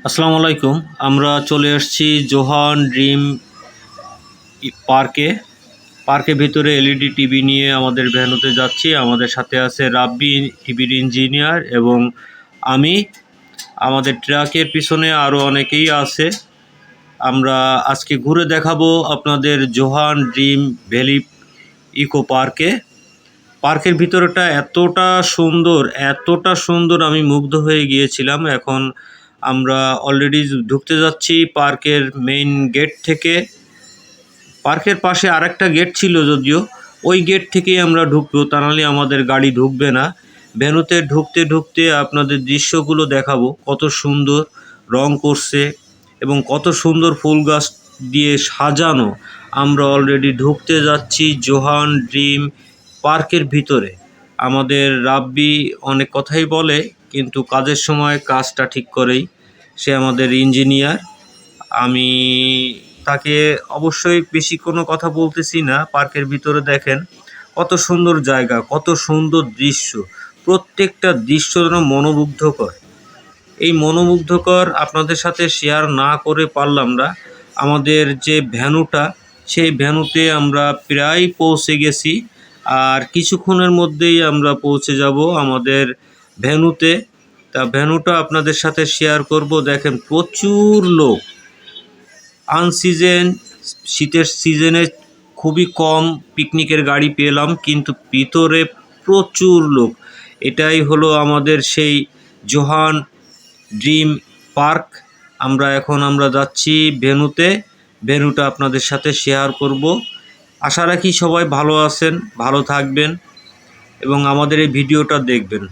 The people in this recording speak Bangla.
আসসালামু আলাইকুম। আমরা চলে এসেছি জোহান ড্রিম পার্কের ভিতরে এলইডি টিভি নিয়ে আমাদের ভ্যানুতে যাচ্ছি। আমাদের সাথে আছে রাব্বি টিভির ইঞ্জিনিয়ার এবং আমি। আমাদের ট্রাকের পিছনে আরও অনেকেই আছে। আমরা আজকে ঘুরে দেখাবো আপনাদের জোহান ড্রিম ভ্যালি ইকো পার্কের ভিতরটা এতটা সুন্দর আমি মুগ্ধ হয়ে গিয়েছিলাম। এখন আমরা অলরেডি ঢুকতে যাচ্ছি পার্কের মেইন গেট থেকে। পার্কের পাশে আরেকটা গেট ছিল, যদিও ওই গেট থেকেই আমরা ঢুকবো, তা নাহলে আমাদের গাড়ি ঢুকবে না। ভ্যানুতে ঢুকতে ঢুকতে আপনাদের দৃশ্যগুলো দেখাবো, কত সুন্দর রং করছে এবং কত সুন্দর ফুল গাছ দিয়ে সাজানো। আমরা অলরেডি ঢুকতে যাচ্ছি জোহান ড্রিম পার্কের ভিতরে। আমাদের রাব্বি অনেক কথাই বলে, কিন্তু কাজের সময় কাজটা ঠিক করেই। সে আমাদের ইঞ্জিনিয়ার। আমি তাকে অবশ্যই বেশি কোনো কথা বলতেছি না। পার্কের ভিতরে দেখেন কত সুন্দর জায়গা, কত সুন্দর দৃশ্য, প্রত্যেকটা দৃশ্য যেন মনোমুগ্ধকর। এই মনোমুগ্ধকর আপনাদের সাথে শেয়ার না করে পারলাম না। আমাদের যে ভ্যানুটা, সেই ভ্যানুতে আমরা প্রায় পৌঁছে গেছি, আর কিছুক্ষণের মধ্যেই আমরা পৌঁছে যাব আমাদের ভ্যানুতে। তা ভ্যানুটা আপনাদের সাথে শেয়ার করব। দেখেন প্রচুর লোক। শীতের সিজনে খুবই কম পিকনিকের গাড়ি পেলাম, কিন্তু ভিতরে প্রচুর লোক। এটাই হলো আমাদের সেই জোহান ড্রিম পার্ক। আমরা যাচ্ছি ভেন্যুতে। ভেন্যুটা আপনাদের সাথে শেয়ার করব। আশা রাখি সবাই ভালো আছেন, ভালো থাকবেন এবং আমাদের এই ভিডিওটা দেখবেন।